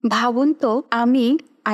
ভাবুন তো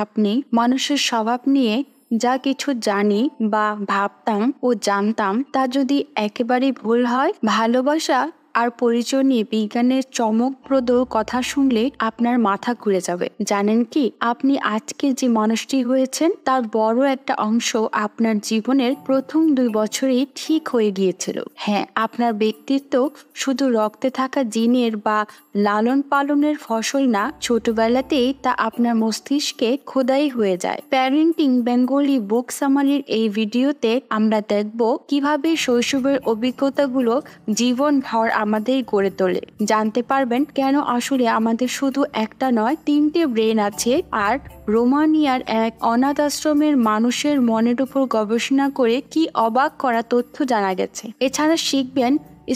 আপনি মানুষের স্বভাব নিয়ে যা কিছু জানি বা ভাবতাম ও জানতাম তা যদি একেবারেই ভুল হয়। ভালোবাসা আর পরিচয় নিয়ে বিজ্ঞানের চমকপ্রদ কথা শুনলে আপনার মাথা ঘুরে যাবে। জানেন কি, আপনি আজকে যে মানুষটি হয়েছেন তার বড় একটা অংশ আপনার জীবনের প্রথম 2 বছরেই ঠিক হয়ে গিয়েছিল। হ্যাঁ, আপনার ব্যক্তিত্ব শুধু রক্তে থাকা জিনের বা লালন পালনের ফসল না, ছোটবেলাতেই তা আপনার মস্তিষ্কে খোদাই হয়ে যায়। প্যারেন্টিং বেঙ্গলি বুক সামারির এই ভিডিওতে আমরা দেখব কিভাবে শৈশবের অভিজ্ঞতাগুলো জীবনভর আমাদের গড়ে তোলে। জানতে পারবেন কেন আসলে আমাদের শুধু একটা নয় 3টে ব্রেন আছে, আর রোমানিয়ার এক অনাথ আশ্রমের মানুষের মনের উপর গবেষণা করে কি অবাক করা তথ্য জানা গেছে। এছাড়া শিখবেন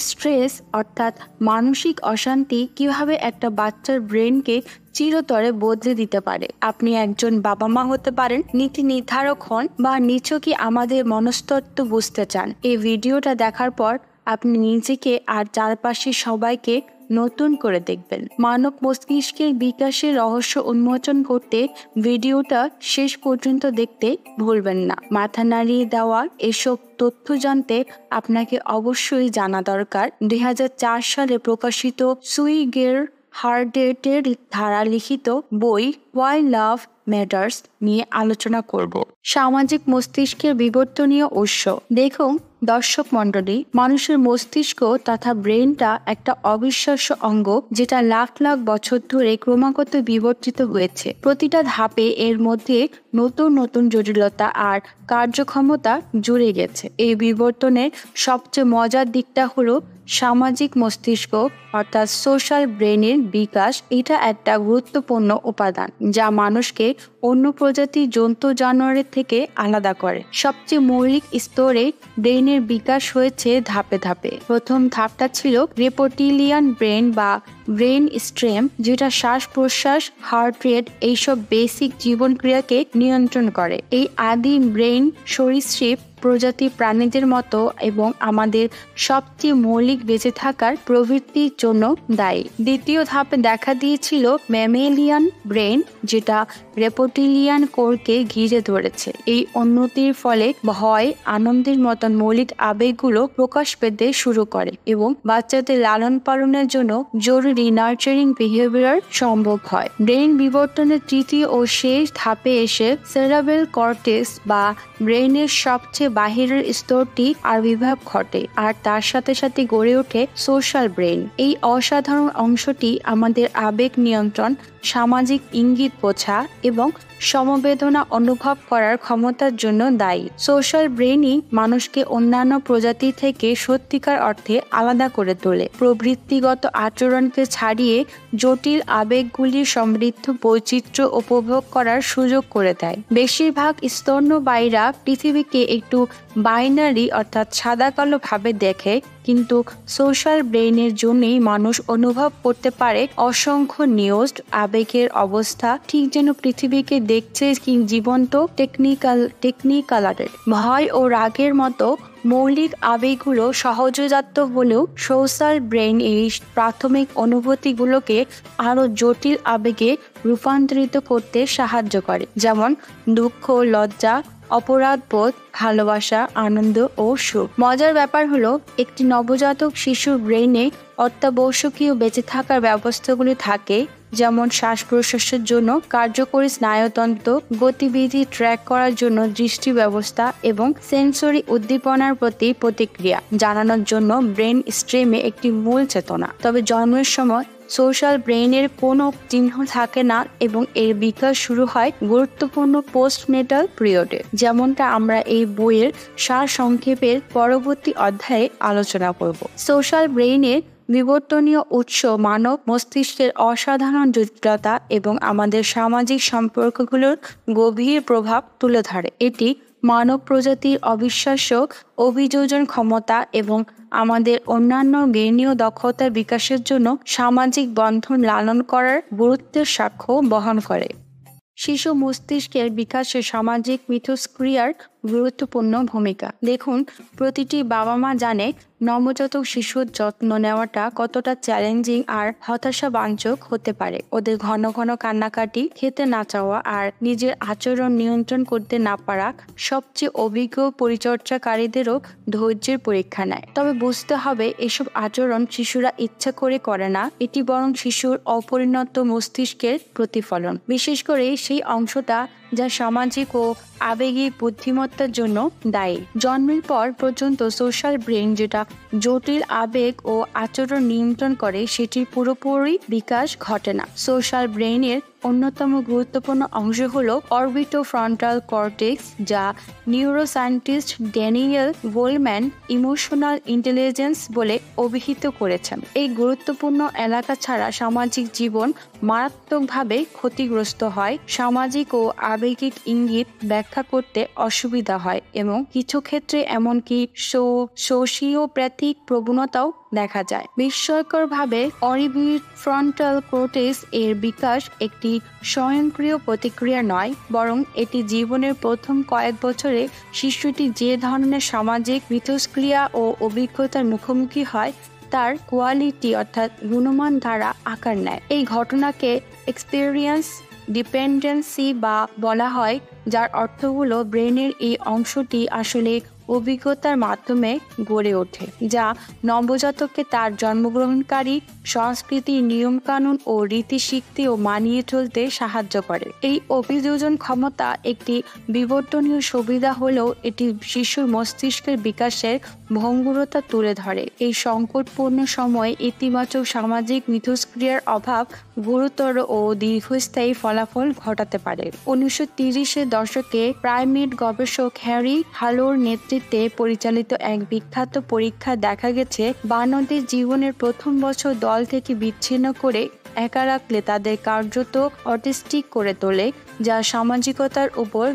স্ট্রেস অর্থাৎ মানসিক অশান্তি কিভাবে একটা বাচ্চার ব্রেনকে চিরতরে বদলে দিতে পারে। আপনি একজন বাবা মা হতে পারেন, নীতি নির্ধারক হন, বা নিছকই আমাদের মনস্তত্ত্ব বুঝতে চান। এই ভিডিওটা দেখার পর আপনি নিজেকে আর চারপাশের সবাইকে নতুন করে দেখবেন। মানব মস্তিষ্কের বিকাশের রহস্য উন্মোচন করতে ভিডিওটা শেষ পর্যন্ত দেখতে ভুলবেন না। মাথা নাড়িয়ে দেওয়া এসব তথ্য জানতে আপনাকে অবশ্যই জানা দরকার 2004 সালে প্রকাশিত সুই গের হার্ডেটের ধারা লিখিত বই ওয়াই লাভ ম্যাটার্স নিয়ে আলোচনা করব। সামাজিক মস্তিষ্কের বিবর্তনীয় উৎস। দেখুন দর্শক মণ্ডলী, মানুষের মস্তিষ্ক তথা ব্রেনটা একটা অবিশ্বাস্য অঙ্গ যেটা লাখ লাখ বছর ধরে ক্রমাগত বিবর্তিত হয়েছে। প্রতিটা ধাপে এর মধ্যে নতুন নতুন জটিলতা আর কার্যক্ষমতা জুড়ে গেছে। এই বিবর্তনের সবচেয়ে মজার দিকটা হলো সামাজিক মস্তিষ্ক অর্থাৎ সোশ্যাল ব্রেনের বিকাশ। এটা একটা গুরুত্বপূর্ণ উপাদান যা মানুষকে অন্য প্রজাতির জন্তু জানোয়ারের থেকে আলাদা করে। সবচেয়ে মৌলিক স্তরে ব্রেনের বিকাশ হয়েছে ধাপে ধাপে। প্রথম ধাপটা ছিল রেপটিলিয়ান ব্রেন বা ব্রেন স্টেম, যেটা শ্বাস প্রশ্বাস, হার্ট রেট এইসব বেসিক জীবন ক্রিয়াকে নিয়ন্ত্রণ করে। এই আদি ব্রেন সরীসৃপ প্রজাতি প্রাণীদের মতো এবং আমাদের সবচেয়ে মৌলিক বেঁচে থাকার প্রবৃত্তির জন্য দায়ী। দ্বিতীয় ধাপে দেখা দিয়েছিল ম্যামেলিয়ান ব্রেন, যেটা রেপটিলিয়ান কোরকে ঘিরে ধরেছে। এই উন্নতির ফলে ভয়, আনন্দের মতন মৌলিক আবেগগুলো প্রকাশ পেতে শুরু করে এবং বাচ্চাদের লালন পালনের জন্য জরুরি নার্চারিং বিহেভিয়ার সম্ভব হয়। ব্রেন বিবর্তনের তৃতীয় ও শেষ ধাপে এসে সেরেব্রাল কর্টেক্স বা ব্রেনের সবচেয়ে বাহিরের স্তরটি আবির্ভাব ঘটে, আর তার সাথে সাথে গড়ে ওঠে সোশ্যাল ব্রেন। এই অসাধারণ অংশটি আমাদের আবেগ নিয়ন্ত্রণ, সামাজিক ইঙ্গিত বোঝা এবং সমবেদনা অনুভব করার ক্ষমতার জন্য দায়ী। সোশ্যাল ব্রেনই মানুষকে অন্যান্য প্রজাতি থেকে সত্যিকার অর্থে আলাদা করে তোলে, প্রবৃত্তিগত আচরণকে ছাড়িয়ে জটিল আবেগগুলির সমৃদ্ধ বৈচিত্র্য উপভোগ করার সুযোগ করে দেয়। বেশিরভাগ স্তন্যপায়ীরা পৃথিবীকে একটু বাইনারি অর্থাৎ সাদা কালো ভাবে দেখে, কিন্তু সোশ্যাল ব্রেনের জন্যই মানুষ অনুভব করতে পারে অসংখ্য নিউজড আবেগের অবস্থা, ঠিক যেন পৃথিবীকে দেখছে জীবন্ত টেকনিক্যালারের। ভয় ও রাগের মতো মৌলিক আবেগগুলো সহজজাত হলেও সোশ্যাল ব্রেন এই প্রাথমিক অনুভূতিগুলোকে আরো জটিল আবেগে রূপান্তরিত করতে সাহায্য করে, যেমন দুঃখ, লজ্জা, অপরাধবোধ, ভালোবাসা, আনন্দ ও সুখ। মজার ব্যাপার হলো একটি নবজাতক শিশুর ব্রেনে অত্যাবশ্যকীয় বেঁচে থাকার ব্যবস্থাগুলি থাকে, যেমন শ্বাস প্রশ্বাসের জন্য কার্যকরী স্নায়ুতন্ত্র, গতিবিধি ট্র্যাক করার জন্য দৃষ্টি ব্যবস্থা এবং সেন্সরি উদ্দীপনার প্রতি প্রতিক্রিয়া জানানোর জন্য ব্রেন স্ট্রিমে একটি মূল চেতনা। তবে জন্মের সময় সোশ্যাল ব্রেনের কোনো চিহ্ন থাকে না এবং এর বিকাশ শুরু হয় গুরুত্বপূর্ণ পোস্টনেটাল পিরিয়ডে, যেমনটা আমরা এই বইয়ের সারসংক্ষেপের পরবর্তী অধ্যায়ে আলোচনা করব। সোশ্যাল ব্রেনের বিবর্তনীয় উৎস মানব মস্তিষ্কের অসাধারণ জটিলতা এবং আমাদের সামাজিক সম্পর্কগুলোর গভীর প্রভাব তুলে ধরে। এটি মানব প্রজাতির অবিশ্বাস্য অভিযোজন ক্ষমতা এবং আমাদের অন্যান্য জ্ঞানীয় দক্ষতার বিকাশের জন্য সামাজিক বন্ধন লালন করার গুরুত্বের সাক্ষ্য বহন করে। শিশু মস্তিষ্কের বিকাশে সামাজিক মিথস্ক্রিয়ার গুরুত্বপূর্ণ ভূমিকা। দেখুন, প্রতিটি বাবা মা জানে নবজাতক শিশুর যত্ন নেওয়াটা কতটা চ্যালেঞ্জিং আর হতাশাবাঞ্জক হতে পারে। ওদের ঘন ঘন কান্নাকাটি, খেতে না চাওয়া আর নিজের আচরণ নিয়ন্ত্রণ করতে না পারা সবচেয়ে অভিজ্ঞ পরিচর্যাকারীদেরও ধৈর্যের পরীক্ষা নেয়। তবে বুঝতে হবে, এসব আচরণ শিশুরা ইচ্ছা করে না, এটি বরং শিশুর অপরিণত মস্তিষ্কের প্রতিফলন, বিশেষ করে সেই অংশটা যা সামাজিক ও আবেগিক বুদ্ধিমত্তার জন্য দায়ী। জন্মের পর পর্যন্ত সোশ্যাল ব্রেন, যেটা জটিল আবেগ ও আচরণ নিয়ন্ত্রণ করে, সেটির পুরোপুরি বিকাশ ঘটে না। সোশ্যাল ব্রেইনের অন্যতম গুরুত্বপূর্ণ অংশ হলো অরবিটোফ্রন্টাল কর্টেক্স, যা neuroscientist Daniel Goldman emotional intelligence বলে অভিহিত করেছেন। এই গুরুত্বপূর্ণ এলাকা ছাড়া সামাজিক জীবন মারাত্মকভাবে ক্ষতিগ্রস্ত হয়, সামাজিক ও আবেগিক ইঙ্গিত ব্যাখ্যা করতে অসুবিধা হয় এবং কিছু ক্ষেত্রে এমনকি সোশিওপ্যাথিক প্রবণতাও দেখা যায়। বিস্ময়করভাবে অরবিটোফ্রন্টাল কর্টেক্স এর বিকাশ একটি স্বয়ংক্রিয় প্রতিক্রিয়া নয়, বরং এটি জীবনের প্রথম কয়েক বছরে শিশুটি যে ধরনের সামাজিক মিথস্ক্রিয়া ও অভিজ্ঞতার মুখোমুখি হয় তার কোয়ালিটি অর্থাৎ গুণমান দ্বারা আকার নেয়। এই ঘটনাকে এক্সপেরিয়েন্স ডিপেন্ডেন্সি বা বলা হয়, যার অর্থ হলো ব্রেনের এই অংশটি আসলে অভিজ্ঞতার মাধ্যমে গড়ে ওঠে, যা নবজাতককে তার জন্মগ্রহণকারী সংস্কৃতি, নিয়মকানুন ও রীতি শিখতে ও মানিয়ে চলতে সাহায্য করে। এই অভিযোজন ক্ষমতা একটি বিবর্তনীয় সুবিধা হলেও এটি শিশুর মস্তিষ্কের বিকাশের ভঙ্গুরতা তুলে ধরে। এই সংকটপূর্ণ সময়ে ইতিবাচক সামাজিক মিথস্ক্রিয়ার অভাব গুরুতর ও দীর্ঘস্থায়ী ফলাফল ঘটাতে পারে। 1930-এর দশকে প্রাইমেট গবেষক হ্যারি হালোর নেতৃত্বে পরিচালিত এক বিখ্যাত পরীক্ষায় দেখা গেছে, বানরদের জীবনের প্রথম বছর দল থেকে বিচ্ছিন্ন করে একা রাখলে তাদের কার্যত অটিস্টিক করে তোলে, যা সামাজিকতার উপর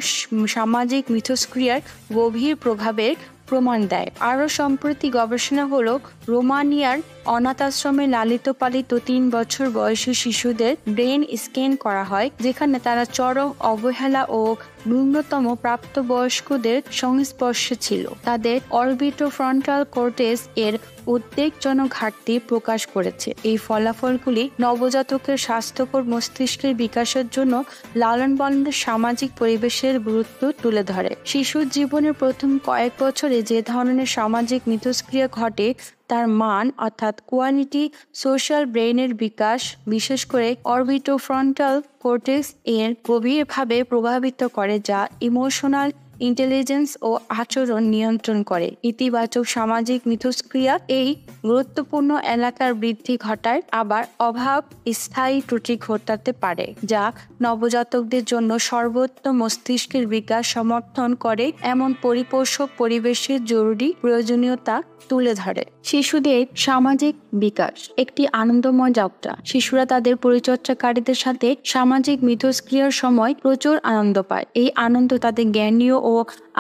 সামাজিক মিথস্ক্রিয়ার গভীর প্রভাবের প্রমাণ দেয়। আরও সম্প্রতি গবেষণা হলো, রোমানিয়ার অনাথ আশ্রমে লালিত পালিত 3 বছর বয়সী শিশুদের ব্রেন স্ক্যান করা হয়, যেখানে তারা চরম অবহেলা ও ন্যূনতম প্রাপ্তবয়স্কদের সংস্পর্শে ছিল। তাদের অরবিটোফ্রন্টাল কর্টেক্স এর উদ্বেগজনক ঘাটতি প্রকাশ করেছে। এই ফলাফলগুলি নবজাতকের স্বাস্থ্যকর মস্তিষ্কের বিকাশের জন্য লালন পালনের সামাজিক পরিবেশের গুরুত্ব তুলে ধরে। শিশুর জীবনের প্রথম কয়েক বছরে যে ধরনের সামাজিক মিথস্ক্রিয়া ঘটে তার মান অর্থাৎ কোয়ালিটি সোশ্যাল ব্রেইনের বিকাশ, বিশেষ করে অরবিটোফ্রন্টাল কর্টেক্স এর গভীরভাবে প্রভাবিত করে, যা ইমোশনাল ইন্টেলিজেন্স ও আচরণ নিয়ন্ত্রণ করে। ইতিবাচক সামাজিক মিথস্ক্রিয়া এই গুরুত্বপূর্ণ এলাকার বৃদ্ধি ঘটায়, আবার অভাব স্থায়ী ত্রুটি ঘটাতে পারে, যা নবজাতকদের জন্য সর্বোত্তম মস্তিষ্কের বিকাশ সমর্থন করে এমন পরিপোষক পরিবেশের জরুরি প্রয়োজনীয়তা তুলে ধরে। শিশুদের সামাজিক বিকাশ একটি আনন্দময় যাত্রা। শিশুরা তাদের পরিচর্যাকারীদের সাথে সামাজিক মিথস্ক্রিয়ার সময় প্রচুর আনন্দ পায়। এই আনন্দ তাদের জ্ঞানীয় ও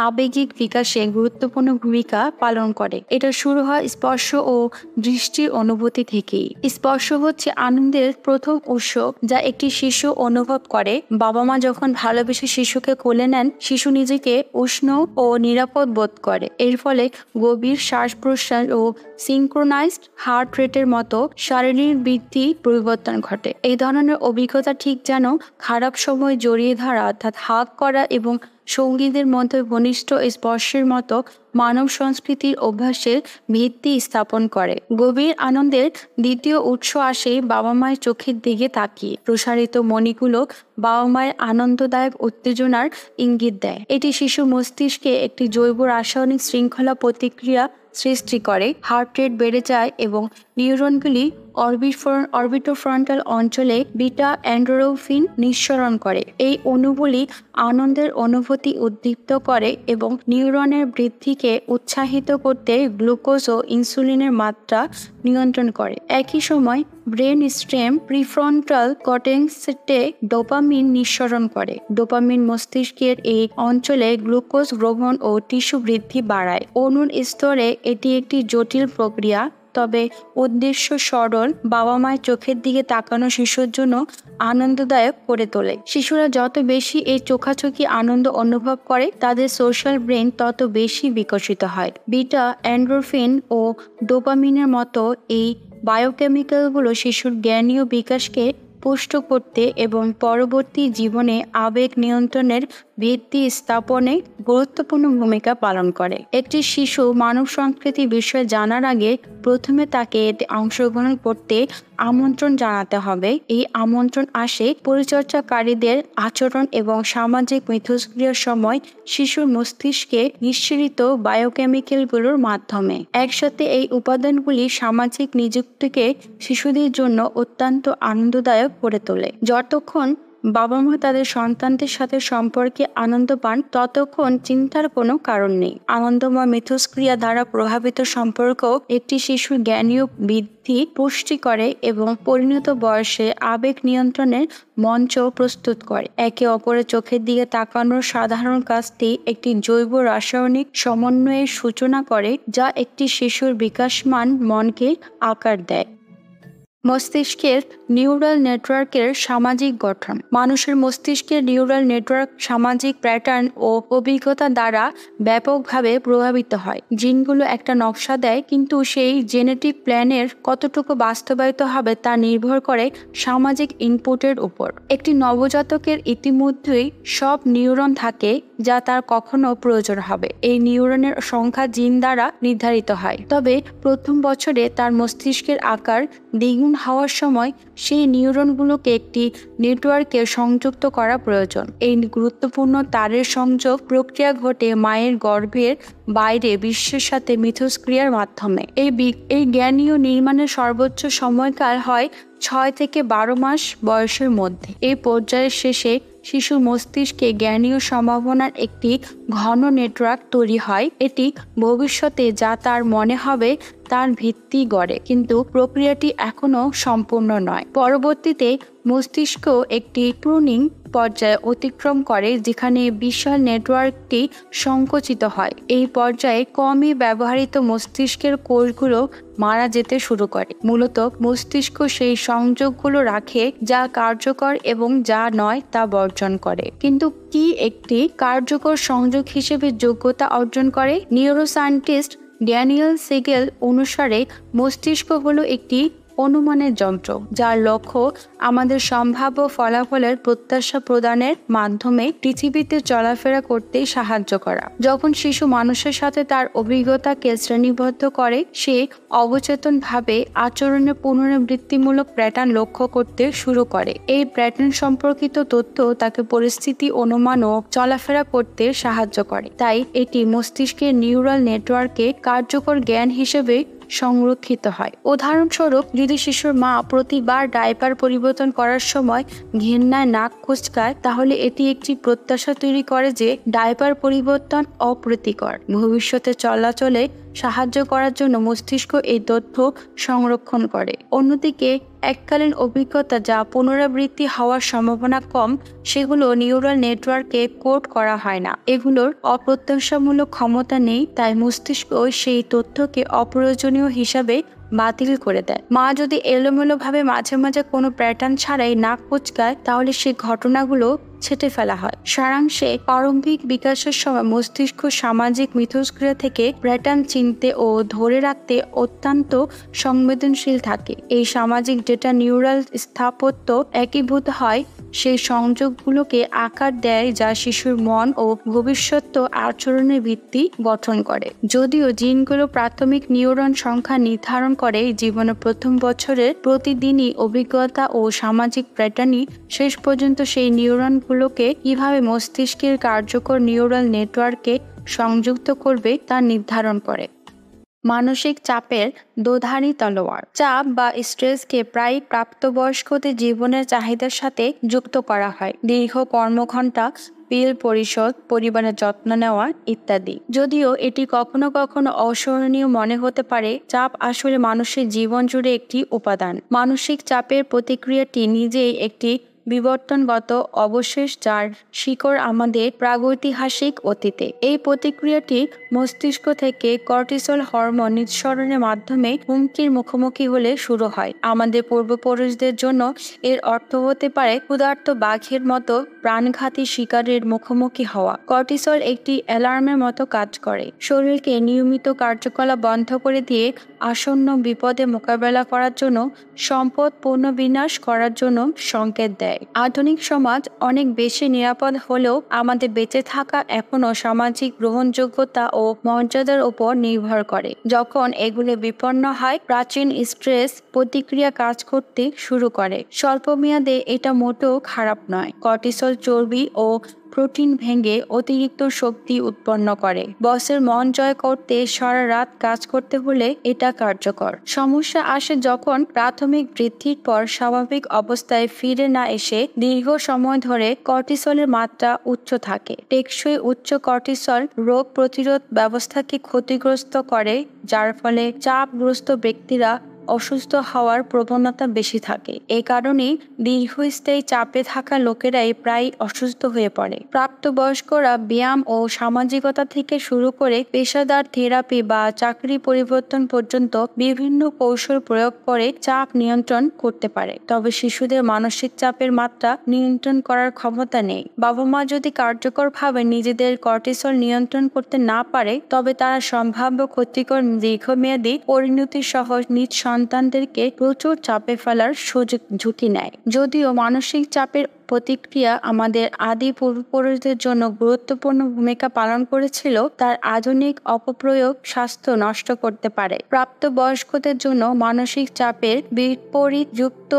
আবেগিক বিকাশে গুরুত্বপূর্ণ ভূমিকা পালন করে। এটা শুরু হয় স্পর্শ ও দৃষ্টির অনুভূতি থেকেই। স্পর্শ হচ্ছে আনন্দের প্রথম উৎস, যা একটি শিশু অনুভব করে। বাবা মা যখন ভালোবেসে শিশুকে কোলে নেন, শিশু নিজেকে উষ্ণ ও নিরাপদ বোধ করে। এর ফলে গভীর শ্বাস প্রশ্বাস ও সিনক্রোনাইজড হার্ট রেটের মতো শারীরিক বৃদ্ধি পরিবর্তন ঘটে। এই ধরনের অভিজ্ঞতা ঠিক যেন খারাপ সময় জড়িয়ে ধরা অর্থাৎ হাগ করা এবং সঙ্গীদের মধ্যে ঘনিষ্ঠ স্পর্শের মতো মানব সংস্কৃতির অভ্যাসের ভিত্তি স্থাপন করে। গভীর আনন্দের দ্বিতীয় উৎস আসে বাবা মায়ের চোখের দিকে তাকিয়ে। প্রসারিত মণিগুলো বাবা মায়ের আনন্দদায়ক উত্তেজনার ইঙ্গিত দেয়। এটি শিশু মস্তিষ্কে একটি জৈব রাসায়নিক শৃঙ্খলা প্রতিক্রিয়া সৃষ্টি করে। হার্ট রেট বেড়ে যায় এবং নিউরনগুলি অরবিটোফ্রন্টাল অঞ্চলে বিটা এন্ডোরফিন নিঃসরণ করে। এই অণুগুলি আনন্দের অনুভূতি উদ্দীপ্ত করে এবং নিউরনের বৃদ্ধিকে উৎসাহিত করতে গ্লুকোজ ও ইনসুলিনের মাত্রা নিয়ন্ত্রণ করে। একই সময় ব্রেন স্টেম প্রিফ্রন্টাল কর্টেক্সে ডোপামিন নিঃসরণ করে। ডোপামিন মস্তিষ্কের এই অঞ্চলে গ্লুকোজ গ্রহণ ও টিস্যু বৃদ্ধি বাড়ায়। অণুর স্তরে এটি একটি জটিল প্রক্রিয়া। তবে উদ্দেশ্য সরল বাবা মায়ের চোখের দিকে তাকানো শিশুর জন্য আনন্দদায়ক করে তোলে। শিশুরা যত বেশি এই চোখাচোখি আনন্দ অনুভব করে তাদের সোশ্যাল ব্রেন তত বেশি বিকশিত হয়। বিটা এন্ডোরফিন ও ডোপামিনের মতো এই বায়োকেমিক্যালগুলো শিশুর জ্ঞানীয় বিকাশকে পুষ্ট করতে এবং পরবর্তী জীবনে আবেগ নিয়ন্ত্রণের ভিত্তি স্থাপনে গুরুত্বপূর্ণ ভূমিকা পালন করে। একটি শিশু মানব সংস্কৃতি বিষয়ে জানার আগে প্রথমে তাকে এতে অংশগ্রহণ করতে আমন্ত্রণ জানাতে হবে। এই আমন্ত্রণ আসে পরিচর্যাকারীদের আচরণ এবং সামাজিক মিথস্ক্রিয়ার সময় শিশুর মস্তিষ্কে নিঃসৃত বায়োকেমিক্যালগুলোর মাধ্যমে। একসাথে এই উপাদানগুলি সামাজিক নিযুক্তিকে শিশুদের জন্য অত্যন্ত আনন্দদায়ক করে তোলে। যতক্ষণ বাবা মা তাদের সন্তানদের সাথে সম্পর্কে আনন্দ পান ততক্ষণ চিন্তার কোনো কারণ নেই। আনন্দময় মিথস্ক্রিয়া দ্বারা প্রভাবিত সম্পর্ক একটি শিশুর জ্ঞানীয় বৃদ্ধি পুষ্টি করে এবং পরিণত বয়সে আবেগ নিয়ন্ত্রণের মঞ্চ প্রস্তুত করে। একে অপরের চোখের দিকে তাকানোর সাধারণ কাজটি একটি জৈব রাসায়নিক সমন্বয়ের সূচনা করে যা একটি শিশুর বিকাশমান মনকে আকার দেয়। মস্তিষ্কের নিউরাল নেটওয়ার্কের সামাজিক গঠন। মানুষের মস্তিষ্কের নিউরাল নেটওয়ার্ক সামাজিক প্যাটার্ন ও অভিজ্ঞতা দ্বারা ব্যাপকভাবে প্রভাবিত হয়। জিনগুলো একটা নকশা দেয়, কিন্তু সেই জেনেটিক প্ল্যানের কতটুকু বাস্তবায়িত হবে তা নির্ভর করে সামাজিক ইনপুটের উপর। একটি নবজাতকের ইতিমধ্যেই সব নিউরন থাকে যা তার কখনো প্রয়োজন হবে। এই নিউরনের সংখ্যা জিন দ্বারা নির্ধারিত হয়, তবে প্রথম বছরে তার মস্তিষ্কের আকার দ্বিগুণ হওয়ার সময় সেই নিউরনগুলোকে একটি নেটওয়ার্কে সংযুক্ত করা প্রয়োজন। এই গুরুত্বপূর্ণ তারের সংযোগ প্রক্রিয়া ঘটে মায়ের গর্ভের বাইরে বিশ্বের সাথে মিথস্ক্রিয়ার মাধ্যমে। এই জ্ঞানীয় নির্মাণের সর্বোচ্চ সময়কাল হয় 6 থেকে 12 মাস বয়সের মধ্যে। এই পর্যায়ের শেষে শিশুর মস্তিষ্কে জ্ঞানীয় সম্ভাবনার একটি ঘন নেটওয়ার্ক তৈরি হয়। এটি ভবিষ্যতে যা তার মনে হবে তার ভিত্তি গড়ে, কিন্তু প্রক্রিয়াটি এখনো সম্পূর্ণ নয়। পরবর্তীতে মস্তিষ্ক একটি প্রুনিং পর্যায়ে অতিক্রম করে যেখানে বিশাল নেটওয়ার্কটি সংকুচিত হয়। এই পর্যায়ে কমই ব্যবহৃত মস্তিষ্কের কোষগুলো মারা যেতে শুরু করে। মূলত মস্তিষ্ক সেই সংযোগগুলো রাখে যা কার্যকর এবং যা নয় তা বর্জন করে। কিন্তু কি একটি কার্যকর সংযোগ হিসেবে যোগ্যতা অর্জন করে? নিউরোসায়েন্টিস্ট ড্যানিয়েল সিগেল অনুসারে মস্তিষ্ক হলো একটি অনুমানের যন্ত্র যার লক্ষ্য আমাদের সম্ভাব্য ফলাফলের প্রত্যাশা প্রদানের মাধ্যমে পৃথিবীতে চলাফেরা করতে সাহায্য করা। যখন শিশু মানুষের সাথে তার অভিজ্ঞতাকে শ্রেণীবদ্ধ করে, সে অবচেতনভাবে আচরণের পুনরাবৃত্তিমূলক প্যাটার্ন লক্ষ্য করতে শুরু করে। এই প্যাটার্ন সম্পর্কিত তথ্য তাকে পরিস্থিতি অনুমান ও চলাফেরা করতে সাহায্য করে। তাই এটি মস্তিষ্কের নিউরাল নেটওয়ার্কে কার্যকর জ্ঞান হিসেবে সংরক্ষিত হয়। উদাহরণস্বরূপ, যদি শিশুর মা প্রতিবার ডায়পার পরিবর্তন করার সময় ঘৃণায় নাক কুঁচকায়, তাহলে এটি একটি প্রত্যাশা তৈরি করে যে ডায়পার পরিবর্তন অপ্রীতিকর। ভবিষ্যতে চলাচলে সাহায্য করার জন্য মস্তিষ্ক এই তথ্য সংরক্ষণ করে। অন্যদিকে এককালীন অভিজ্ঞতা যা পুনরাবৃত্তি হওয়ার সম্ভাবনা কম, সেগুলো নিউরাল নেটওয়ার্কে কোড করা হয় না। এগুলোর অপ্রত্যাশামূলক ক্ষমতা নেই, তাই মস্তিষ্ক সেই তথ্যকে অপ্রয়োজনীয় হিসাবে বাতিল করে দেয়। মা যদি এলোমেলোভাবে মাঝে মাঝে কোনো প্যাটার্ন ছাড়াই নাক কুঁচকায়, তাহলে সেই ঘটনাগুলো ছেঁটে ফেলা হয়। সারাংশে, প্রারম্ভিক বিকাশের সময় মস্তিষ্ক সামাজিক মিথস্ক্রিয়া থেকে প্যাটার্ন চিনতে ও ধরে রাখতে অত্যন্ত সংবেদনশীল থাকে। এই সামাজিক ডেটা নিউরাল স্থাপত্য একীভূত হয়, সেই সংযোগগুলোকে আকার দেয় যা শিশুর মন ও ভবিষ্যৎ আচরণের ভিত্তি গঠন করে। যদিও জিনগুলো প্রাথমিক নিউরন সংখ্যা নির্ধারণ করে, জীবনের প্রথম বছরের প্রতিদিনই অভিজ্ঞতা ও সামাজিক প্যাটার্নই শেষ পর্যন্ত সেই নিউরনগুলোকে কিভাবে মস্তিষ্কের কার্যকর নিউরাল নেটওয়ার্কে সংযুক্ত করবে তা নির্ধারণ করে। মানসিক চাপের দোধারি তলোয়ার। চাপ বা স্ট্রেসকে প্রায় প্রাপ্তবয়স্কদের জীবনের চাহিদার সাথে যুক্ত করা হয়। দীর্ঘ কর্মঘণ্টা, বিল পরিশোধ, পরিবারের যত্ন নেওয়া ইত্যাদি। যদিও এটি কখনো কখনো অসহনীয় মনে হতে পারে, চাপ আসলে মানুষের জীবন জুড়ে একটি উপাদান। মানসিক চাপের প্রতিক্রিয়াটি নিজেই একটি বিবর্তনগত অবশেষ যার শিকড় আমাদের প্রাগৈতিহাসিক অতীতে। এই প্রতিক্রিয়াটি মস্তিষ্ক থেকে কর্টিসল হরমোন নিঃসরণের মাধ্যমে হুমকির মুখোমুখি হলে শুরু হয়। আমাদের পূর্বপুরুষদের জন্য এর অর্থ হতে পারে ক্ষুধার্ত বাঘের মতো প্রাণঘাতী শিকারের মুখোমুখি হওয়া। কর্টিসল একটি অ্যালার্মের মতো কাজ করে, শরীরকে নিয়মিত কার্যকলাপ বন্ধ করে দিয়ে আসন্ন বিপদে মোকাবেলা করার জন্য, সম্পদ পুনর্বিন্যাস করার জন্য সংকেত দেয়। আধুনিক সমাজ অনেক বেশি নিরাপদ হলেও আমাদের বেঁচে থাকা এখনও সামাজিক গ্রহণযোগ্যতা ও মর্যাদার উপর নির্ভর করে। যখন এগুলি বিপন্ন হয়, প্রাচীন স্ট্রেস প্রতিক্রিয়া কাজ করতে শুরু করে। স্বল্পমেয়াদে এটা মোটেও খারাপ নয়। কর্টিসল চর্বি ও প্রোটিন ভেঙে অতিরিক্ত শক্তি উৎপন্ন করে। বসের মন জয় করতে সারা রাত কাজ করতে হলে এটা কার্যকর। সমস্যা আসে যখন প্রাথমিক বৃদ্ধির পর স্বাভাবিক অবস্থায় ফিরে না এসে দীর্ঘ সময় ধরে কর্টিসলের মাত্রা উচ্চ থাকে। টেকসই উচ্চ কর্টিসল রোগ প্রতিরোধ ব্যবস্থাকে ক্ষতিগ্রস্ত করে, যার ফলে চাপগ্রস্ত ব্যক্তিরা অসুস্থ হওয়ার প্রবণতা বেশি থাকে। এ কারণেই দীর্ঘস্থায়ী চাপে থাকা লোকেরাই প্রায় অসুস্থ হয়ে পড়ে। প্রাপ্তবয়স্করা ব্যায়াম ও সামাজিকতা থেকে শুরু করে পেশাদার থেরাপি বা চাকরি পরিবর্তন পর্যন্ত বিভিন্ন কৌশল প্রয়োগ করে চাপ নিয়ন্ত্রণ করতে পারে। তবে শিশুদের মানসিক চাপের মাত্রা নিয়ন্ত্রণ করার ক্ষমতা নেই। বাবা মা যদি কার্যকরভাবে নিজেদের কর্টিসল নিয়ন্ত্রণ করতে না পারে, তবে তারা সম্ভাব্য ক্ষতিকর দীর্ঘমেয়াদী পরিণতি সহ নিজ সন্তানদেরকে প্রচুর চাপে ফেলার ঝুঁকি নেয়। যদিও মানসিক চাপের প্রতিক্রিয়া আমাদের আদি পূর্বপুরুষদের জন্য গুরুত্বপূর্ণ ভূমিকা পালন করেছিল, তার আধুনিক অপপ্রয়োগ স্বাস্থ্য নষ্ট করতে পারে। প্রাপ্তবয়স্কদের জন্য মানসিক চাপের বিপরীতযুক্ত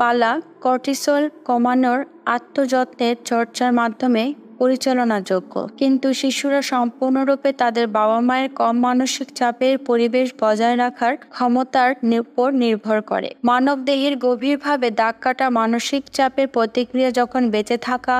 পালা কর্টিসল কমানোর আত্মযত্নের চর্চার মাধ্যমে পরিচালনাযোগ্য, কিন্তু শিশুরা সম্পূর্ণরূপে তাদের বাবা মায়ের কম মানসিক চাপের পরিবেশ বজায় রাখার ক্ষমতার উপর নির্ভর করে। মানবদেহের গভীরভাবে দাগ কাটা মানসিক চাপের প্রতিক্রিয়া যখন বেঁচে থাকা,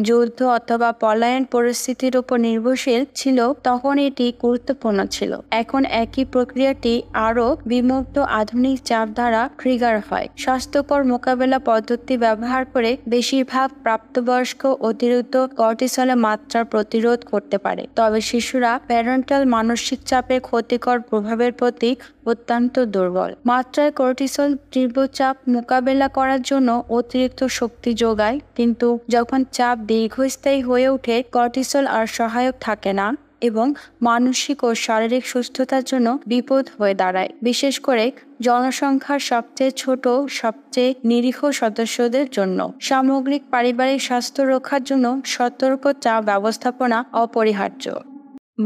যুদ্ধ অথবা পলায়ন পরিস্থিতির উপর নির্ভরশীল ছিল, তখন এটি গুরুত্বপূর্ণ ছিল। এখন একই প্রক্রিয়াটি আরও বিমুক্ত আধুনিক চাপ দ্বারা ট্রিগার হয়। স্বাস্থ্যকর মোকাবেলা পদ্ধতি ব্যবহার করে বেশিরভাগ প্রাপ্তবয়স্ক অতিরিক্ত কর্টিসলের মাত্রা প্রতিরোধ করতে পারে। তবে শিশুরা প্যারেন্টাল মানসিক চাপের ক্ষতিকর প্রভাবের প্রতি অত্যন্ত দুর্বল। মাত্রায় কর্টিসল তীব্র চাপ মোকাবেলা করার জন্য অতিরিক্ত শক্তি যোগায়, কিন্তু যখন চাপ দীর্ঘস্থায়ী হয়ে ওঠে, কর্টিসল আর সহায়ক থাকে না এবং মানসিক ও শারীরিক সুস্থতার জন্য বিপদ হয়ে দাঁড়ায়, বিশেষ করে জনসংখ্যার সবচেয়ে ছোট, সবচেয়ে নিরীহ সদস্যদের জন্য। সামগ্রিক পারিবারিক স্বাস্থ্য রক্ষার জন্য সতর্ক চাপ ব্যবস্থাপনা অপরিহার্য।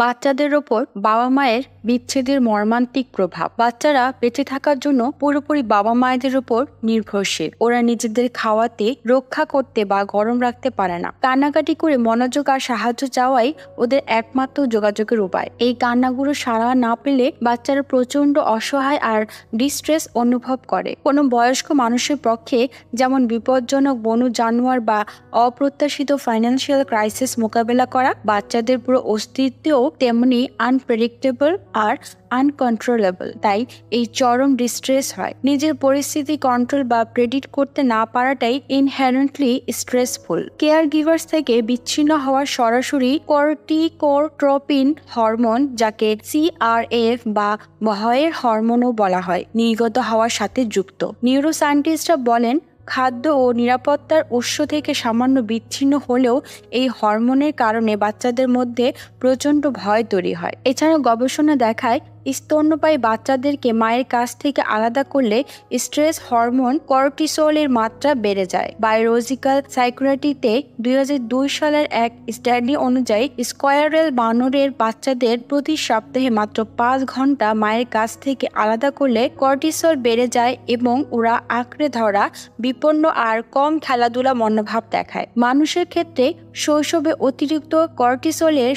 বাচ্চাদের ওপর বাবা মায়ের বিচ্ছেদের মর্মান্তিক প্রভাব। বাচ্চারা বেঁচে থাকার জন্য পুরোপুরি বাবা মায়েদের উপর নির্ভরশীল। ওরা নিজেদের খাওয়াতে, রক্ষা করতে বা গরম রাখতে পারে না। কান্নাকাটি করে মনোযোগ আর সাহায্য চাওয়াই ওদের একমাত্র যোগাযোগের উপায়। এই কান্নাগুলো সাড়া না পেলে বাচ্চারা প্রচন্ড অসহায় আর ডিস্ট্রেস অনুভব করে। কোনো বয়স্ক মানুষের পক্ষে যেমন বিপজ্জনক বন্য জানোয়ার বা অপ্রত্যাশিত ফাইন্যান্সিয়াল ক্রাইসিস মোকাবেলা করা, বাচ্চাদের পুরো অস্তিত্বও তেমনি আনপ্রেডিক্টেবল আর আনকন্ট্রোলেবল। তাই এই চরম ডিস্ট্রেস হয়। নিজের পরিস্থিতি কন্ট্রোল বা প্রেডিক্ট করতে না পারাটাই ইনহেরেন্টলি স্ট্রেসফুল। কেয়ার গিভার্স থেকে বিচ্ছিন্ন হওয়ার সরাসরি কর্টিকোট্রপিন হরমোন, যাকে CRF বা ভয়ের হরমোনও বলা হয়, নির্গত হওয়ার সাথে যুক্ত। নিউরোসায়েন্টিস্টরা বলেন, খাদ্য ও নিরাপত্তার উৎস থেকে সামান্য বিচ্ছিন্ন হলেও এই হরমোনের কারণে বাচ্চাদের মধ্যে প্রচণ্ড ভয় তৈরি হয়। এছাড়াও গবেষণা দেখায়, স্তন্যপায়ী বাচ্চাদেরকে মায়ের কাছ থেকে আলাদা করলে স্ট্রেস হরমোন কর্টিসলের মাত্রা বেড়ে যায়। বায়োলজিক্যাল সাইকোলজিতে 2002 সালের এক স্টাডি অনুযায়ী স্কোয়ারেল বানরের বাচ্চাদের প্রতি সপ্তাহে মাত্র 5 ঘন্টা মায়ের কাছ থেকে আলাদা করলে কর্টিসল বেড়ে যায় এবং ওরা আঁকড়ে ধরা, বিপন্ন আর কম খেলাধুলা মনোভাব দেখায়। মানুষের ক্ষেত্রে শৈশবে অতিরিক্ত কর্টিসলের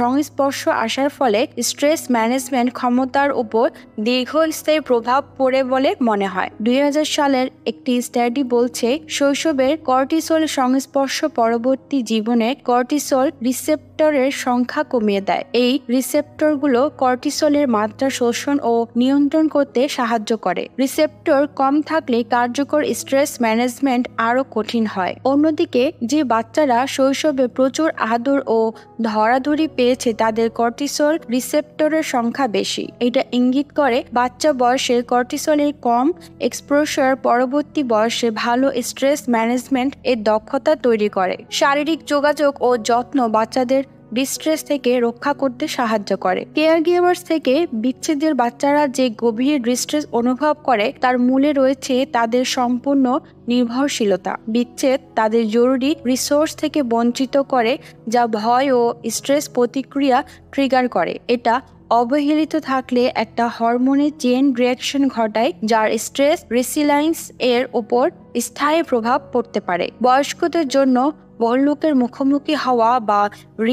সংস্পর্শ আসার ফলে স্ট্রেস ম্যানেজমেন্ট ক্ষমতার উপর দীর্ঘস্থায়ী প্রভাব পড়ে বলে মনে হয়। 2000 সালের একটি স্টাডি বলছে, শৈশবের কর্টিসল সংস্পর্শ পরবর্তী জীবনে কর্টিসল রিসেপ্টর রিসেপ্টরের সংখ্যা কমিয়ে দেয়। এই রিসেপ্টরগুলো কর্টিসলের মাত্রা শোষণ ও নিয়ন্ত্রণ করতে সাহায্য করে। রিসেপ্টর কম থাকলে কার্যকর স্ট্রেস ম্যানেজমেন্ট আরো কঠিন হয়। অন্যদিকে যে বাচ্চারা শৈশবে প্রচুর আদর ও ধরাধরি পেয়েছে তাদের কর্টিসল রিসেপ্টরের সংখ্যা বেশি। এটা ইঙ্গিত করে বাচ্চা বয়সে কর্টিসলের কম এক্সপোজার পরবর্তী বয়সে ভালো স্ট্রেস ম্যানেজমেন্ট এর দক্ষতা তৈরি করে। শারীরিক যোগাযোগ ও যত্ন বাচ্চাদের ডিস্ট্রেস থেকে রক্ষা করতে সাহায্য করে। কেয়ার গিভার্স থেকে বিচ্ছেদের বাচ্চারা যে গভীর ডিস্ট্রেস অনুভব করে তার মূলে রয়েছে তাদের সম্পূর্ণ নির্ভরশীলতা। বিচ্ছেদ তাদের জরুরি রিসোর্স থেকে বঞ্চিত করে, যা ভয় ও স্ট্রেস প্রতিক্রিয়া ট্রিগার করে। এটা অবহেলিত থাকলে একটা হরমোনের চেইন রিঅ্যাকশন ঘটায়, যার স্ট্রেস রেসিলায়েন্স এর উপর স্থায়ী প্রভাব পড়তে পারে। বয়স্কদের জন্য বড়লোকের মুখোমুখি হওয়া বা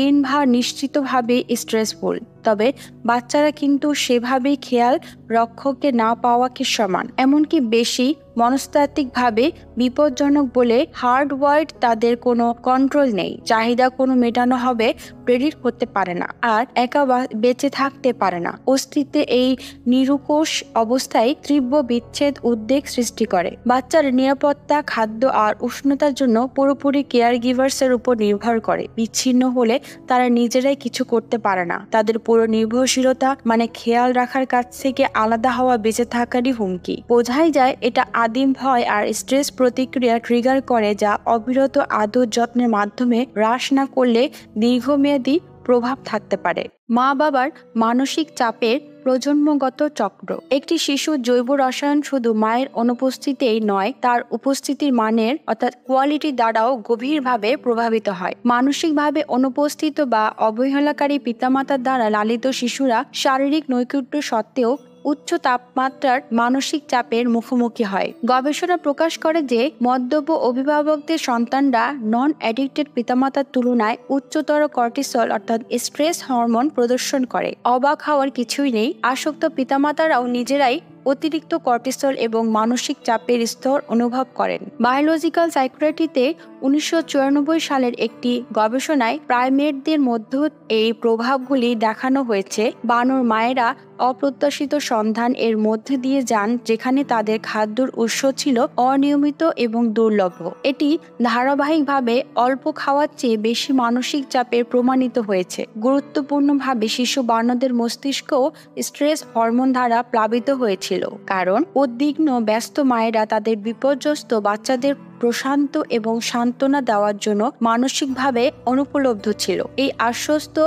ঋণভার নিশ্চিতভাবে স্ট্রেসফুল, তবে বাচ্চারা কিন্তু সেভাবেই খেয়াল রক্ষককে না পাওয়াকে সমান, এমনকি বেশি মনস্তাত্ত্বিকভাবে বিপজ্জনক বলে। হার্ডওয়ার্ড তাদের কোনো কন্ট্রোল নেই, চাহিদা কোনো মেটানো হবে প্রেরিত করতে পারে না, আর একা বেঁচে থাকতে পারে না। অস্তিত্বে এই নিরুকোষ অবস্থায় তীব্র বিচ্ছেদ উদ্বেগ সৃষ্টি করে। বাচ্চার নিরাপত্তা, খাদ্য আর উষ্ণতার জন্য পুরোপুরি কেয়ার গিভার্সের উপর নির্ভর করে। বিচ্ছিন্ন হলে তারা নিজেরাই কিছু করতে পারে না। তাদের পুরো নির্ভরশীলতা মানে খেয়াল রাখার কাছ থেকে আলাদা হওয়া বেঁচে থাকারই হুমকি। বোঝাই যায় এটা আদিম ভয় আর স্ট্রেস প্রতিক্রিয়া ট্রিগার করে, যা অবিরত আদর যত্নের মাধ্যমে হ্রাস না করলে দীর্ঘমেয়াদী প্রভাব থাকতে পারে। মা বাবার মানসিক চাপের প্রজন্মগত চক্র। একটি শিশুর জৈব রসায়ন শুধু মায়ের অনুপস্থিতিতেই নয়, তার উপস্থিতির মানের অর্থাৎ কোয়ালিটি দ্বারাও গভীরভাবে প্রভাবিত হয়। মানসিকভাবে অনুপস্থিত বা অবহেলাকারী পিতামাতার দ্বারা লালিত শিশুরা শারীরিক নৈকট্য সত্ত্বেও উচ্চ তাপমাত্রার মানসিক চাপের মুখোমুখি হয়। গবেষণা প্রকাশ করে যে মদ্যপ অভিভাবকদের সন্তানরা নন অ্যাডিক্টেড পিতামাতার তুলনায় উচ্চতর কর্টিসল অর্থাৎ স্ট্রেস হরমোন প্রদর্শন করে। অবাক হওয়ার কিছুই নেই, আসক্ত পিতামাতারাও নিজেরাই অতিরিক্ত কর্টিসল এবং মানসিক চাপের স্তর অনুভব করেন। বায়োলজিক্যাল সাইকোলজিতে 1994 সালের একটি গবেষণায় প্রাইমেটদের মধ্যে এই প্রভাবগুলি দেখানো হয়েছে। বানর মায়েরা অপ্রত্যাশিত সন্ধান এর মধ্যে দিয়ে যান যেখানে তাদের খাদ্যর উৎস ছিল অনিয়মিত এবং দুর্লভ। এটি ধারাবাহিকভাবে অল্প খাওয়ার চেয়ে বেশি মানসিক চাপের প্রমাণিত হয়েছে। গুরুত্বপূর্ণভাবে শিশু বানরদের মস্তিষ্কও স্ট্রেস হরমোন দ্বারা প্লাবিত হয়েছিল, কারণ উদ্বিগ্ন ব্যস্ত মায়েরা তাদের বিপর্যস্ত বাচ্চাদের প্রশান্ত এবং সান্ত্বনা দেওয়ার জন্য মানসিকভাবে অনুপলব্ধ ছিল। এই আশ্বস্ত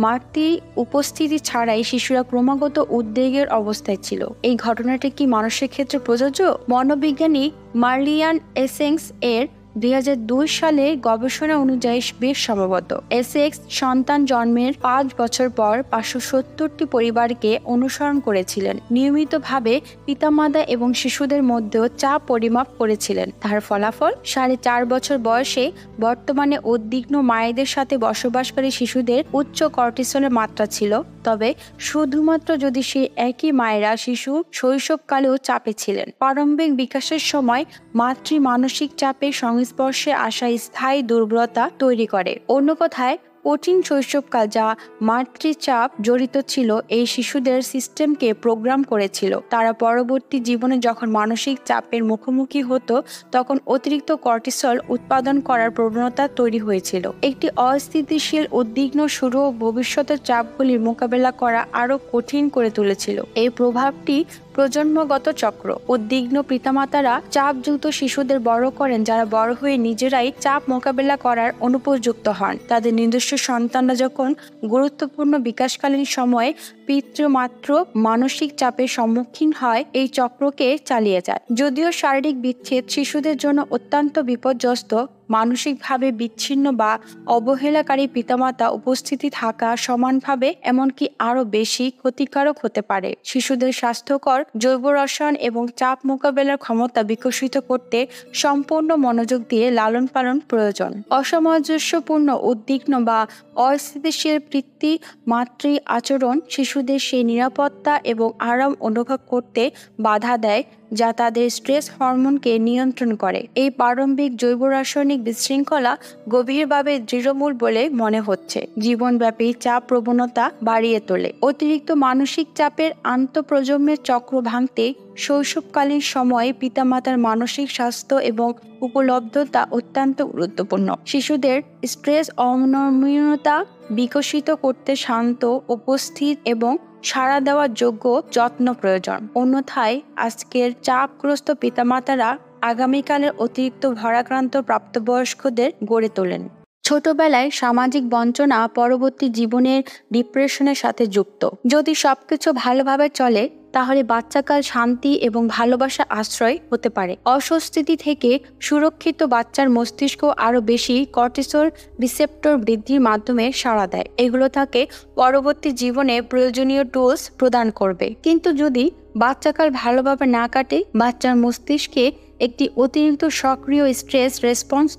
মাতৃ উপস্থিতি ছাড়াই শিশুরা ক্রমাগত উদ্বেগের অবস্থায় ছিল। এই ঘটনাটি কি মানুষের ক্ষেত্রে প্রযোজ্য? মনোবিজ্ঞানী মার্লিয়ান এসেক্স এর 2002 সালে গবেষণা অনুযায়ী বেশ সম্ভবত এসেক্স সন্তান জন্মের 5 বছর পর 570টি পরিবারকে অনুসরণ করেছিলেন, নিয়মিতভাবে পিতামাতা এবং শিশুদের মধ্যেও চাপ পরিমাপ করেছিলেন। তার ফলাফল 4.5 বছর বয়সে বর্তমানে উদ্বিগ্ন মায়েদের সাথে বসবাসকারী শিশুদের উচ্চ কর্টিসলের মাত্রা ছিল, তবে শুধুমাত্র যদি সেই একই মায়েরা শিশু শৈশবকালেও চাপে ছিলেন। প্রারম্ভিক বিকাশের সময় মাতৃ মানসিক চাপের সংস্পর্শে আসা স্থায়ী দুর্বলতা তৈরি করে। অন্য কথায়, কঠিন শৈশবকাল যা মাতৃচাপ জড়িত ছিল এই শিশুদের সিস্টেমকে প্রোগ্রাম করেছিল। তারা পরবর্তী জীবনে যখন মানসিক চাপের মুখোমুখি হতো তখন অতিরিক্ত কর্টিসল উৎপাদন করার প্রবণতা তৈরি হয়েছিল। একটি অস্থিতিশীল উদ্বিগ্ন শুরু ভবিষ্যতের চাপগুলির মোকাবেলা করা আরো কঠিন করে তুলেছিল। এই প্রভাবটি প্রজন্মগত চক্র। উদ্বিগ্ন পিতামাতারা চাপযুক্ত শিশুদের বড় করেন যারা বড় হয়ে নিজেরাই চাপ মোকাবেলা করার অনুপযুক্ত হন। তাদের নিজস্ব সন্তানরা যখন গুরুত্বপূর্ণ বিকাশকালীন সময়ে পিতৃমাত্র মানসিক চাপের সম্মুখীন হয়, এই চক্রকে চালিয়ে যায়। যদিও শারীরিক বিচ্ছেদ শিশুদের জন্য অত্যন্ত বিপর্যস্ত, মানসিকভাবে বিচ্ছিন্ন বা অবহেলাকারী পিতামাতা উপস্থিতি থাকা সমানভাবে এমনকি আরো বেশি ক্ষতিকারক হতে পারে। শিশুদের স্বাস্থ্যকর জৈব রসায়ন এবং চাপ মোকাবেলার ক্ষমতা বিকশিত করতে সম্পূর্ণ মনোযোগ দিয়ে লালন পালন প্রয়োজন। অসামঞ্জস্যপূর্ণ, উদ্বিগ্ন বা অস্থিতিশীল পিতৃ মাতৃ আচরণ শিশুদের সেই নিরাপত্তা এবং আরাম অনুভব করতে বাধা দেয় যা তাদের স্ট্রেস হরমোনকে নিয়ন্ত্রণ করে। এই প্রারম্ভিক জৈব রাসায়নিক বিশৃঙ্খলা গভীরভাবে দৃঢ়মূল বলে মনে হচ্ছে, জীবনব্যাপী চাপ প্রবণতা বাড়িয়ে তোলে। অতিরিক্ত মানসিক চাপের আন্তঃপ্রজন্মের চক্র ভাঙতে শৈশবকালীন সময়ে পিতামাতার মানসিক স্বাস্থ্য এবং উপলব্ধতা অত্যন্ত গুরুত্বপূর্ণ। শিশুদের স্ট্রেস অনমনীয়তা বিকশিত করতে শান্ত, উপস্থিত এবং সাড়া দেওয়ার যোগ্য যত্ন প্রয়োজন। অন্যথায় আজকের চাপগ্রস্ত পিতামাতারা আগামীকালের অতিরিক্ত ভারাক্রান্ত প্রাপ্তবয়স্কদের গড়ে তোলেন। ছোটবেলায় সামাজিক বঞ্চনা পরবর্তী জীবনের ডিপ্রেশনের সাথে যুক্ত। যদি সবকিছু ভালোভাবে চলে তাহলে বাচ্চাকাল শান্তি এবং ভালোবাসা আশ্রয় হতে পারে। অস্বস্তি থেকে সুরক্ষিত বাচ্চার মস্তিষ্ক আরও বেশি কর্টিসল রিসেপ্টর বৃদ্ধির মাধ্যমে সাড়া দেয়। এগুলো তাকে পরবর্তী জীবনে প্রয়োজনীয় টুলস প্রদান করবে। কিন্তু যদি বাচ্চাকাল ভালোভাবে না কাটে, বাচ্চার মস্তিষ্কে একটি অতিরিক্ত সক্রিয় স্ট্রেস রেসপন্স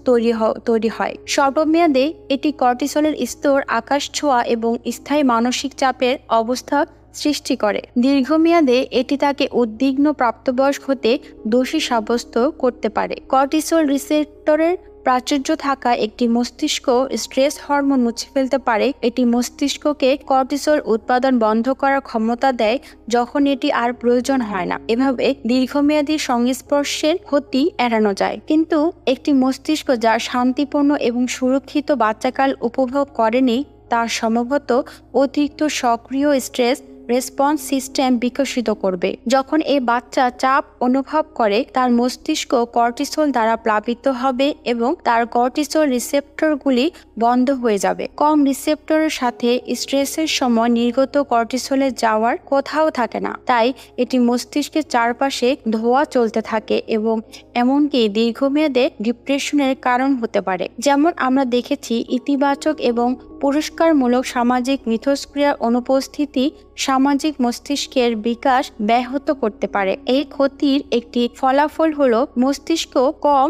তৈরি হয়। স্বল্পমেয়াদে এটি কর্টিসলের স্তর আকাশ ছোঁয়া এবং স্থায়ী মানসিক চাপের অবস্থা সৃষ্টি করে। দীর্ঘমেয়াদে এটি তাকে উদ্বিগ্ন প্রাপ্তবয়স্ক হতে দোষী সাব্যস্ত করতে পারে। কর্টিসল রিসেপ্টরের প্রাচুর্য থাকা একটি মস্তিষ্ক স্ট্রেস হরমোন মুছে ফেলতে পারে। এটি মস্তিষ্ককে কর্টিসল উৎপাদন বন্ধ করার ক্ষমতা দেয় যখন এটি আর প্রয়োজন হয় না। এভাবে দীর্ঘমেয়াদী সংস্পর্শের ক্ষতি এড়ানো যায়। কিন্তু একটি মস্তিষ্ক যা শান্তিপূর্ণ এবং সুরক্ষিত বাচ্চাকাল উপভোগ করেনি, তার সম্ভবত অতিরিক্ত সক্রিয় স্ট্রেস রেসপন্স সিস্টেম বিকশিত করবে। যখন এই বাচ্চা চাপ অনুভব করে, তার মস্তিষ্ক কর্টিসল দ্বারা প্লাবিত হবে এবং তার কর্টিসল রিসেপ্টরগুলি বন্ধ হয়ে যাবে। কম রিসেপ্টরের সাথে স্ট্রেসের সময় নির্গত কর্টিসলে যাওয়ার কোথাও থাকে না, তাই এটি মস্তিষ্কের চারপাশে ধোঁয়া চলতে থাকে এবং এমনকি দীর্ঘমেয়াদে ডিপ্রেশনের কারণ হতে পারে। যেমন আমরা দেখেছি, ইতিবাচক এবং পুরস্কারমূলক সামাজিক মিথস্ক্রিয়ার অনুপস্থিতি সামাজিক মস্তিষ্কের বিকাশ ব্যাহত করতে পারে। এই ক্ষতির একটি ফলাফল হলো মস্তিষ্ক কম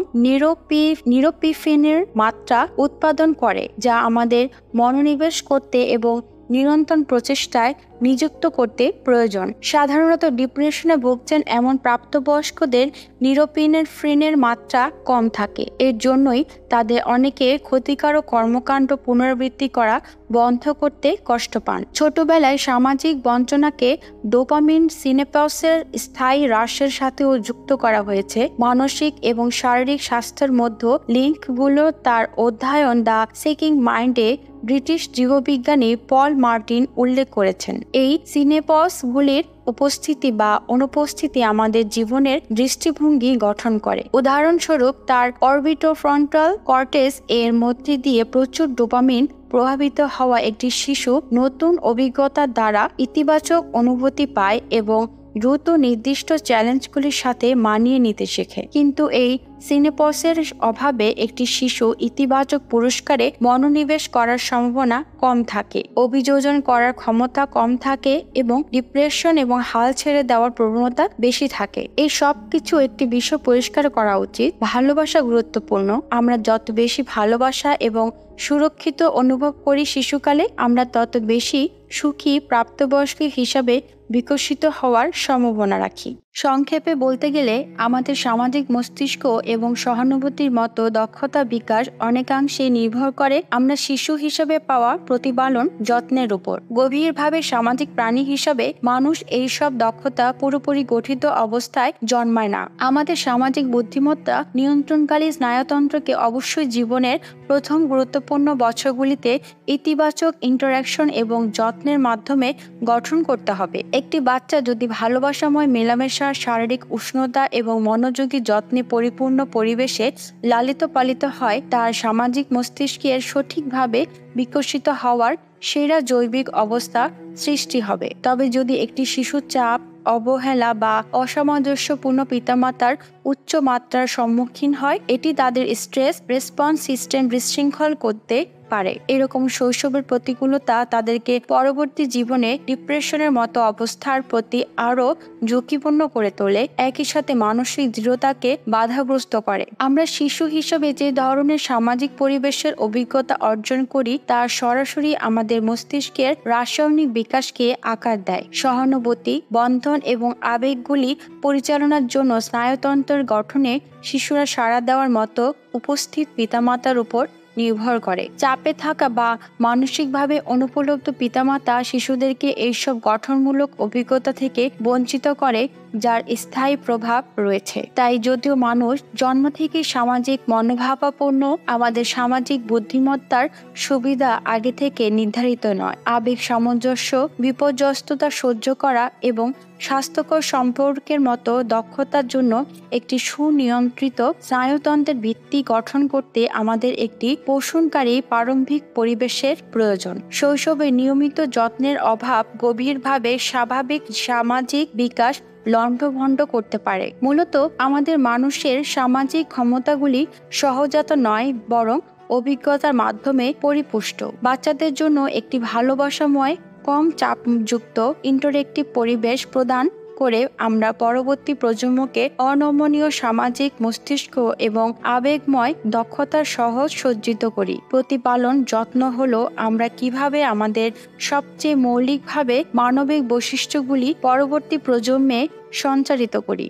নিউরোপিফিনের মাত্রা উৎপাদন করে, যা আমাদের মনোনিবেশ করতে এবং নিরন্তর প্রচেষ্টায় নিযুক্ত করতে প্রয়োজন। সাধারণত ডিপ্রেশনে ভুগছেন এমন প্রাপ্তবয়স্কদের নিউরোপিনেফ্রিনের মাত্রা কম থাকে। এর জন্যই তাদের অনেকে ক্ষতিকারক কর্মকাণ্ড পুনরাবৃত্তি করা বন্ধ করতে কষ্ট পান। ছোটবেলায় সামাজিক বঞ্চনাকে ডোপামিন সিনেপসের স্থায়ী হ্রাসের সাথেও যুক্ত করা হয়েছে। মানসিক এবং শারীরিক স্বাস্থ্যের মধ্যে লিঙ্কগুলো তার অধ্যয়ন দ্য সিকিং মাইন্ডে ব্রিটিশ জীববিজ্ঞানী পল মার্টিন উল্লেখ করেছেন। এই সিনেপসগুলির উপস্থিতি বা অনুপস্থিতি আমাদের জীবনের দৃষ্টিভঙ্গি গঠন করে। উদাহরণস্বরূপ, তার অরবিটোফ্রন্টাল কর্টেক্স এর মধ্যে দিয়ে প্রচুর ডোপামিন প্রভাবিত হওয়া একটি শিশু নতুন অভিজ্ঞতার দ্বারা ইতিবাচক অনুভূতি পায় এবং দ্রুত নির্দিষ্ট চ্যালেঞ্জগুলির সাথে মানিয়ে নিতে শেখে। কিন্তু এই সিনেপসের অভাবে একটি শিশু ইতিবাচক পুরস্কারে মনোনিবেশ করার সম্ভাবনা কম থাকে, অভিযোজন করার ক্ষমতা কম থাকে এবং ডিপ্রেশন এবং হাল ছেড়ে দেওয়ার প্রবণতা বেশি থাকে। এই সব কিছু একটি বিষয় পরিষ্কার করা উচিত। ভালোবাসা গুরুত্বপূর্ণ। আমরা যত বেশি ভালোবাসা এবং সুরক্ষিত অনুভব করি শিশুকালে, আমরা তত বেশি সুখী প্রাপ্তবয়স্ক হিসাবে বিকশিত হওয়ার সম্ভাবনা রাখি। সংক্ষেপে বলতে গেলে, আমাদের সামাজিক মস্তিষ্ক এবং সহানুভূতির মতো দক্ষতা বিকাশ অনেকাংশে নির্ভর করে আমরা শিশু হিসেবে পাওয়া প্রতিপালন যত্নের উপর। গভীরভাবে সামাজিক প্রাণী হিসাবে মানুষ এই সব দক্ষতা পুরোপুরি গঠিত অবস্থায় জন্মায় না। আমাদের সামাজিক বুদ্ধিমত্তা নিয়ন্ত্রণকারী স্নায়ুতন্ত্রকে অবশ্যই জীবনের প্রথম গুরুত্বপূর্ণ বছরগুলিতে ইতিবাচক ইন্টারাকশন এবং যত্নের মাধ্যমে গঠন করতে হবে। একটি বাচ্চা যদি ভালোবাসাময় মেলামেশা, শারীরিক উষ্ণতা এবং মনোযোগী যত্নে পরিপূর্ণ পরিবেশে লালিত পালিত হয়, তার সামাজিক মস্তিষ্কের সঠিকভাবে বিকশিত হওয়ার সেরা জৈবিক অবস্থা সৃষ্টি হবে। তবে যদি একটি শিশু চাপ, অবহেলা বা অসামঞ্জস্যপূর্ণ পিতামাতার উচ্চ মাত্রার সম্মুখীন হয়, এটি তাদের স্ট্রেস রেসপন্স সিস্টেম বিশৃঙ্খল করতে পারে। এরকম শৈশবের প্রতিকূলতা তাদেরকে পরবর্তী জীবনে ডিপ্রেশনের মতো অবস্থার প্রতি আরো ঝুঁকিপূর্ণ করে তোলে, একই সাথে মানসিক দৃঢ়তাকে বাধাগ্রস্ত করে। আমরা শিশু হিসেবে যে ধরনের সামাজিক পরিবেশের অভিজ্ঞতা অর্জন করি তা সরাসরি আমাদের মস্তিষ্কের রাসায়নিক বিকাশকে আকার দেয়। সহানুভূতি, বন্ধন এবং আবেগগুলি পরিচালনার জন্য স্নায়ুতন্ত্রের গঠনে শিশুরা সাড়া দেওয়ার মতো উপস্থিত পিতামাতার উপর নির্ভর করে। চাপে থাকা বা মানসিকভাবে অনুপলব্ধ পিতামাতা শিশুদেরকে এইসব গঠনমূলক অভিজ্ঞতা থেকে বঞ্চিত করে, যার স্থায়ী প্রভাব রয়েছে। তাই যদিও মানুষ জন্ম থেকে সামাজিক মনোভাবাপন্ন, আমাদের সামাজিক বুদ্ধিমত্তার সুবিধা আগে থেকে নির্ধারিত নয়। আবেগ সামঞ্জস্য, বিপর্যস্ততা সহ্য করা এবং স্বাস্থ্যকর সম্পর্কের মতো দক্ষতার জন্য একটি সুনিয়ন্ত্রিত স্নায়ুতন্ত্রের ভিত্তি গঠন করতে আমাদের একটি পোষণকারী প্রারম্ভিক পরিবেশের প্রয়োজন। শৈশবে নিয়মিত যত্নের অভাব গভীরভাবে স্বাভাবিক সামাজিক বিকাশ লণ্ডভণ্ড করতে পারে। মূলত আমাদের মানুষের সামাজিক ক্ষমতাগুলি সহজাত নয়, বরং অভিজ্ঞতার মাধ্যমে পরিপুষ্ট। বাচ্চাদের জন্য একটি ভালোবাসাময়, কম চাপযুক্ত ইন্টারেক্টিভ পরিবেশ প্রদান করে আমরা পরবর্তী প্রজন্মকে অনমনীয় সামাজিক মস্তিষ্ক এবং আবেগময় দক্ষতার সহজ সজ্জিত করি। প্রতিপালন যত্ন হলো আমরা কিভাবে আমাদের সবচেয়ে মৌলিকভাবে মানবিক বৈশিষ্ট্যগুলি পরবর্তী প্রজন্মে সঞ্চারিত করি।